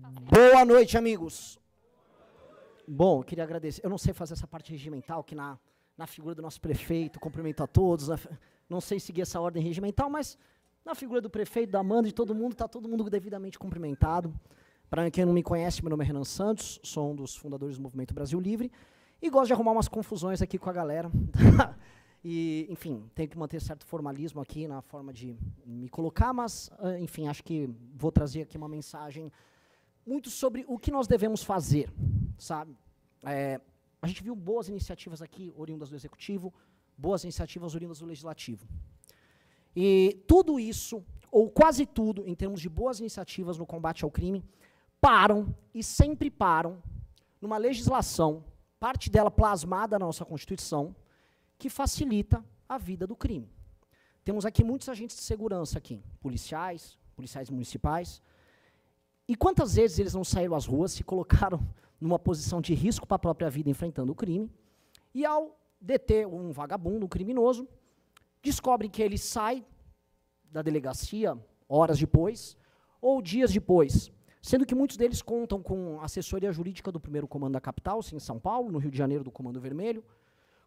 Boa noite, amigos. Bom, eu queria agradecer. Eu não sei fazer essa parte regimental, que na figura do nosso prefeito, cumprimento a todos. Não sei seguir essa ordem regimental, mas na figura do prefeito, da Amanda, de todo mundo, está todo mundo devidamente cumprimentado. Para quem não me conhece, meu nome é Renan Santos, sou um dos fundadores do Movimento Brasil Livre e gosto de arrumar umas confusões aqui com a galera. E, enfim, tenho que manter certo formalismo aqui na forma de me colocar, mas, enfim, acho que vou trazer aqui uma mensagem muito sobre o que nós devemos fazer, sabe? A gente viu boas iniciativas aqui, oriundas do Executivo, boas iniciativas oriundas do Legislativo. E tudo isso, ou quase tudo, em termos de boas iniciativas no combate ao crime, param, e sempre param, numa legislação, parte dela plasmada na nossa Constituição, que facilita a vida do crime. Temos aqui muitos agentes de segurança aqui, policiais municipais, e quantas vezes eles não saíram às ruas, se colocaram numa posição de risco para a própria vida enfrentando o crime, e ao deter um vagabundo, um criminoso, descobrem que ele sai da delegacia horas depois, ou dias depois, sendo que muitos deles contam com assessoria jurídica do 1º Comando da Capital, em São Paulo, no Rio de Janeiro do Comando Vermelho,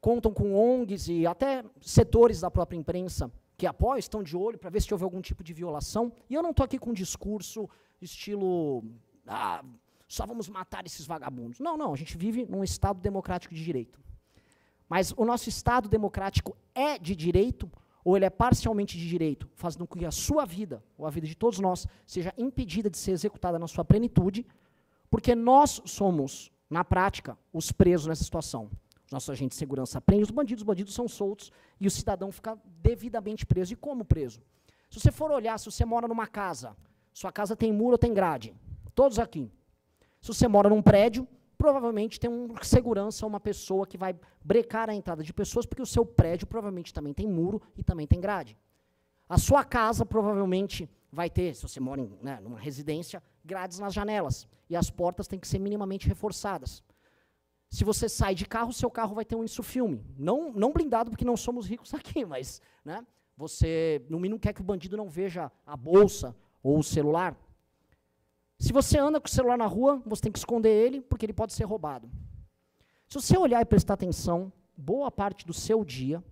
contam com ONGs e até setores da própria imprensa que apoiam, estão de olho para ver se houve algum tipo de violação. E eu não estou aqui com um discurso estilo, só vamos matar esses vagabundos. Não, não, a gente vive num Estado democrático de direito. Mas o nosso Estado democrático é de direito ou ele é parcialmente de direito, fazendo com que a sua vida, ou a vida de todos nós, seja impedida de ser executada na sua plenitude, porque nós somos, na prática, os presos nessa situação. Os nossos agentes de segurança prendem os bandidos são soltos e o cidadão fica devidamente preso. E como preso? Se você for olhar, se você mora numa casa, sua casa tem muro ou tem grade? Todos aqui. Se você mora num prédio, provavelmente tem um segurança, uma pessoa que vai brecar a entrada de pessoas, porque o seu prédio provavelmente também tem muro e também tem grade. A sua casa provavelmente vai ter, se você mora numa residência, grades nas janelas. E as portas têm que ser minimamente reforçadas. Se você sai de carro, seu carro vai ter um insufilme. Não blindado, porque não somos ricos aqui, mas você, no mínimo, quer que o bandido não veja a bolsa ou o celular. Se você anda com o celular na rua, você tem que esconder ele, porque ele pode ser roubado. Se você olhar e prestar atenção, boa parte do seu dia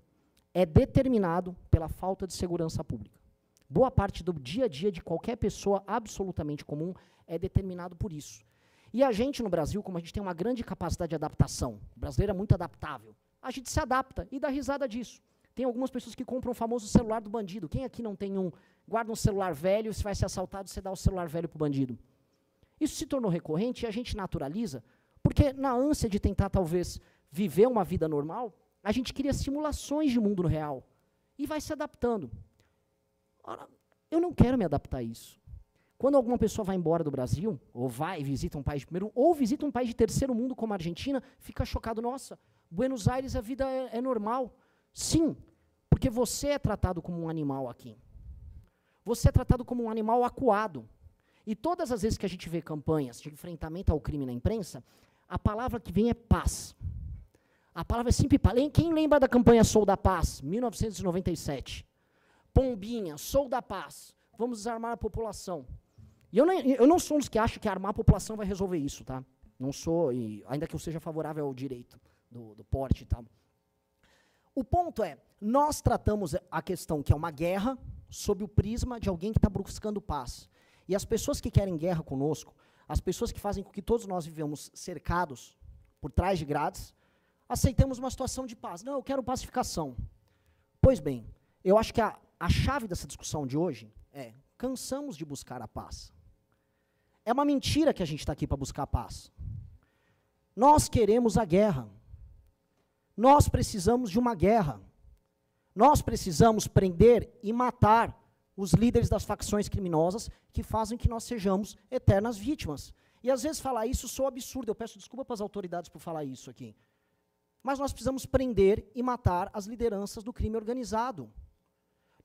é determinado pela falta de segurança pública. Boa parte do dia a dia de qualquer pessoa absolutamente comum é determinado por isso. E a gente no Brasil, como a gente tem uma grande capacidade de adaptação, o brasileiro é muito adaptável, a gente se adapta e dá risada disso. Tem algumas pessoas que compram o famoso celular do bandido. Quem aqui não tem um? Guarda um celular velho, se vai ser assaltado, você dá o celular velho para o bandido. Isso se tornou recorrente e a gente naturaliza, porque na ânsia de tentar, talvez, viver uma vida normal, a gente cria simulações de mundo real e vai se adaptando. Ora, eu não quero me adaptar a isso. Quando alguma pessoa vai embora do Brasil, ou vai e visita um país de primeiro, ou visita um país de terceiro mundo como a Argentina, fica chocado, nossa, Buenos Aires a vida é normal. Sim, porque você é tratado como um animal aqui. Você é tratado como um animal acuado. E todas as vezes que a gente vê campanhas de enfrentamento ao crime na imprensa, a palavra que vem é paz. A palavra é sempre paz. Quem lembra da campanha Sou da Paz, 1997? Pombinha, Sou da Paz, vamos desarmar a população. E eu não sou um dos que acha que armar a população vai resolver isso, tá? Não sou, ainda que eu seja favorável ao direito do porte e tal. O ponto é, nós tratamos a questão que é uma guerra sob o prisma de alguém que está buscando paz. E as pessoas que querem guerra conosco, as pessoas que fazem com que todos nós vivamos cercados por trás de grades, aceitamos uma situação de paz. Não, eu quero pacificação. Pois bem, eu acho que a chave dessa discussão de hoje é, cansamos de buscar a paz. É uma mentira que a gente está aqui para buscar a paz. Nós queremos a guerra. Nós precisamos de uma guerra. Nós precisamos prender e matar os líderes das facções criminosas que fazem que nós sejamos eternas vítimas. E às vezes falar isso soa absurdo, eu peço desculpa para as autoridades por falar isso aqui. Mas nós precisamos prender e matar as lideranças do crime organizado.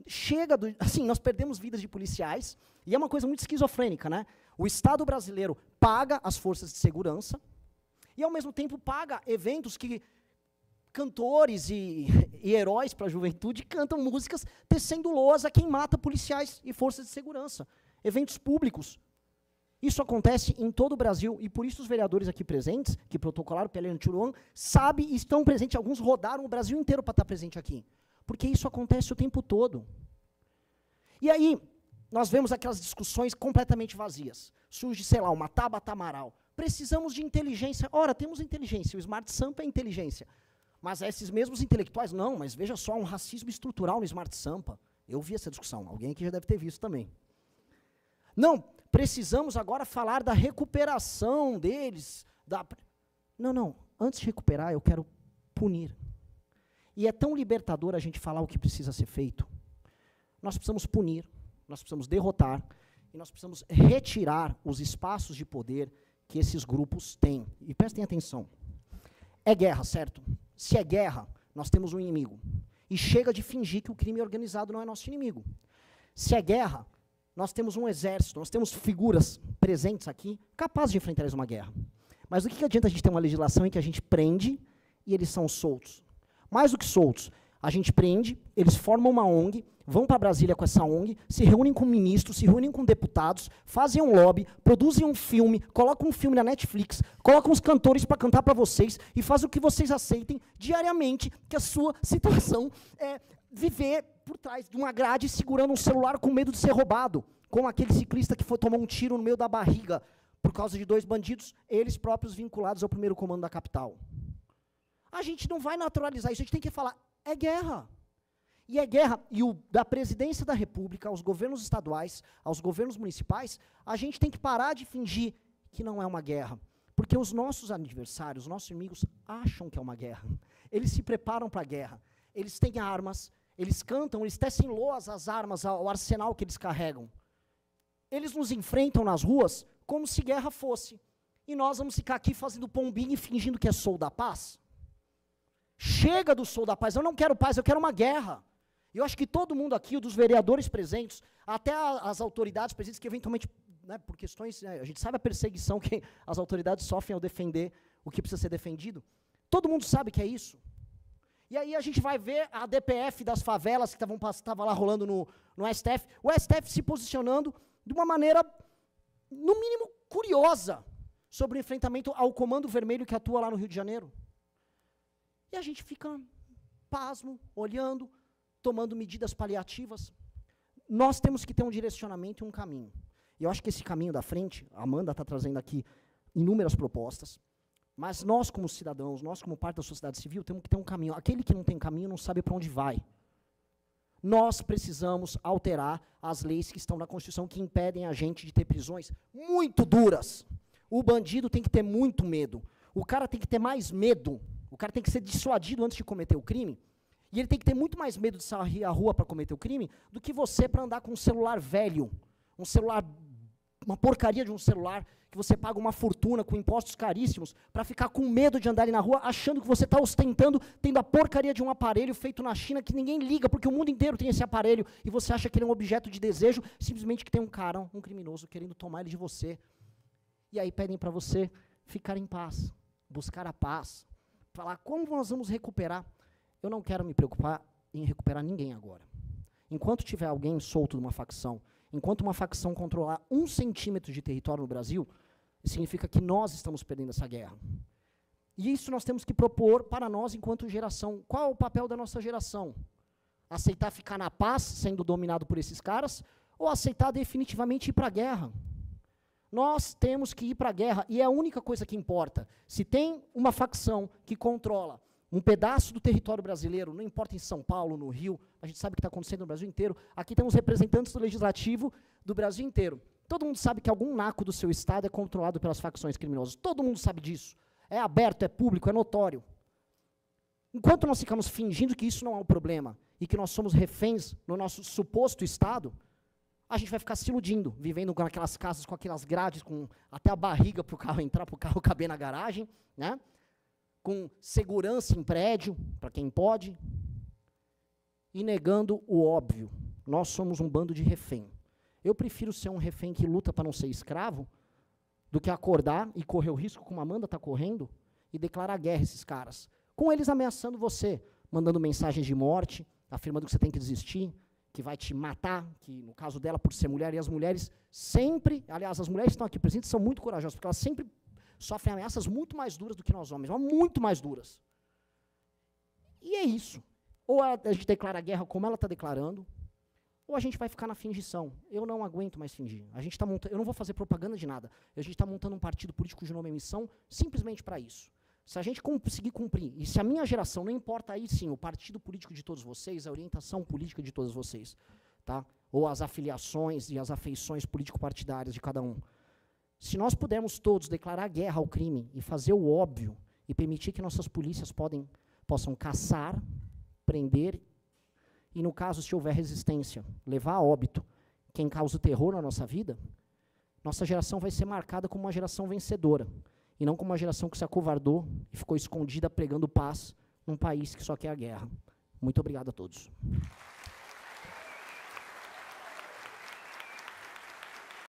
Chega assim, nós perdemos vidas de policiais, e é uma coisa muito esquizofrênica, né? O Estado brasileiro paga as forças de segurança, e ao mesmo tempo paga eventos que cantores e heróis para a juventude cantam músicas tecendo loas a quem mata policiais e forças de segurança. Eventos públicos. Isso acontece em todo o Brasil, e por isso os vereadores aqui presentes, que protocolaram o PL Antiuruan, sabem e estão presentes, alguns rodaram o Brasil inteiro para estar presente aqui. Porque isso acontece o tempo todo. E aí, nós vemos aquelas discussões completamente vazias. Surge, sei lá, uma Tabata Amaral. Precisamos de inteligência. Ora, temos inteligência, o Smart Sampa é inteligência. Mas esses mesmos intelectuais, não, mas veja só, um racismo estrutural no Smart Sampa. Eu vi essa discussão, alguém aqui já deve ter visto também. Não, precisamos agora falar da recuperação deles. Não, antes de recuperar, eu quero punir. E é tão libertador a gente falar o que precisa ser feito. Nós precisamos punir, nós precisamos derrotar, e nós precisamos retirar os espaços de poder que esses grupos têm. E prestem atenção. É guerra, certo? Se é guerra, nós temos um inimigo. E chega de fingir que o crime organizado não é nosso inimigo. Se é guerra, nós temos um exército, nós temos figuras presentes aqui, capazes de enfrentar uma guerra. Mas do que adianta a gente ter uma legislação em que a gente prende e eles são soltos? Mais do que soltos, a gente prende, eles formam uma ONG, vão para Brasília com essa ONG, se reúnem com ministros, se reúnem com deputados, fazem um lobby, produzem um filme, colocam um filme na Netflix, colocam os cantores para cantar para vocês e fazem o que vocês aceitem diariamente, que a sua situação é viver por trás de uma grade segurando um celular com medo de ser roubado, como aquele ciclista que tomou um tiro no meio da barriga por causa de 2 bandidos, eles próprios vinculados ao primeiro comando da capital. A gente não vai naturalizar isso, a gente tem que falar, é guerra. E é guerra, e da presidência da República, aos governos estaduais, aos governos municipais, a gente tem que parar de fingir que não é uma guerra. Porque os nossos adversários, os nossos inimigos, acham que é uma guerra. Eles se preparam para a guerra. Eles têm armas, eles cantam, eles tecem loas às armas, ao arsenal que eles carregam. Eles nos enfrentam nas ruas como se guerra fosse. E nós vamos ficar aqui fazendo pombinho e fingindo que é Sou da Paz? Chega do Sou da Paz, eu não quero paz, eu quero uma guerra. Eu acho que todo mundo aqui, dos vereadores presentes, até as autoridades presentes, que eventualmente, né, por questões, a gente sabe a perseguição que as autoridades sofrem ao defender o que precisa ser defendido. Todo mundo sabe que é isso. E aí a gente vai ver a DPF das favelas que estava lá rolando no STF, o STF se posicionando de uma maneira, no mínimo, curiosa, sobre o enfrentamento ao Comando Vermelho que atua lá no Rio de Janeiro. E a gente fica pasmo, olhando, tomando medidas paliativas. Nós temos que ter um direcionamento e um caminho. E eu acho que esse caminho da frente, a Amanda está trazendo aqui inúmeras propostas, mas nós como cidadãos, nós como parte da sociedade civil, temos que ter um caminho. Aquele que não tem caminho não sabe para onde vai. Nós precisamos alterar as leis que estão na Constituição que impedem a gente de ter prisões muito duras. O bandido tem que ter muito medo. O cara tem que ter mais medo. O cara tem que ser dissuadido antes de cometer o crime. E ele tem que ter muito mais medo de sair à rua para cometer o crime do que você para andar com um celular velho. Um celular, uma porcaria de um celular, que você paga uma fortuna com impostos caríssimos, para ficar com medo de andar ali na rua, achando que você está ostentando, tendo a porcaria de um aparelho feito na China, que ninguém liga, porque o mundo inteiro tem esse aparelho, e você acha que ele é um objeto de desejo, simplesmente que tem um cara, um criminoso, querendo tomar ele de você. E aí pedem para você ficar em paz, buscar a paz, falar como nós vamos recuperar. Eu não quero me preocupar em recuperar ninguém agora. Enquanto tiver alguém solto de uma facção, enquanto uma facção controlar 1 centímetro de território no Brasil, significa que nós estamos perdendo essa guerra. E isso nós temos que propor para nós enquanto geração. Qual é o papel da nossa geração? Aceitar ficar na paz, sendo dominado por esses caras, ou aceitar definitivamente ir para a guerra? Nós temos que ir para a guerra, e é a única coisa que importa. Se tem uma facção que controla um pedaço do território brasileiro, não importa em São Paulo, no Rio, a gente sabe o que está acontecendo no Brasil inteiro, aqui temos representantes do Legislativo do Brasil inteiro. Todo mundo sabe que algum naco do seu estado é controlado pelas facções criminosas. Todo mundo sabe disso. É aberto, é público, é notório. Enquanto nós ficamos fingindo que isso não é um problema, e que nós somos reféns no nosso suposto estado, a gente vai ficar se iludindo, vivendo com aquelas casas, com aquelas grades, com até a barriga para o carro entrar, para o carro caber na garagem, né? Com segurança em prédio, para quem pode, e negando o óbvio. Nós somos um bando de refém. Eu prefiro ser um refém que luta para não ser escravo, do que acordar e correr o risco, como a Amanda está correndo, e declarar guerra a esses caras. Com eles ameaçando você, mandando mensagens de morte, afirmando que você tem que desistir, que vai te matar, que no caso dela, por ser mulher, e as mulheres sempre, aliás, as mulheres que estão aqui presentes são muito corajosas, porque elas sempre sofrem ameaças muito mais duras do que nós homens, mas muito mais duras. E é isso. Ou a gente declara guerra como ela está declarando, ou a gente vai ficar na fingição. Eu não aguento mais fingir. A gente tá montando, eu não vou fazer propaganda de nada. A gente está montando um partido político de nome e missão simplesmente para isso. Se a gente conseguir cumprir, e se a minha geração, não importa aí sim, o partido político de todos vocês, a orientação política de todos vocês, tá? Ou as afiliações e as afeições político-partidárias de cada um. Se nós pudermos todos declarar guerra ao crime e fazer o óbvio e permitir que nossas polícias possam caçar, prender e, no caso, se houver resistência, levar a óbito quem causa o terror na nossa vida, nossa geração vai ser marcada como uma geração vencedora e não como uma geração que se acovardou e ficou escondida pregando paz num país que só quer a guerra. Muito obrigado a todos.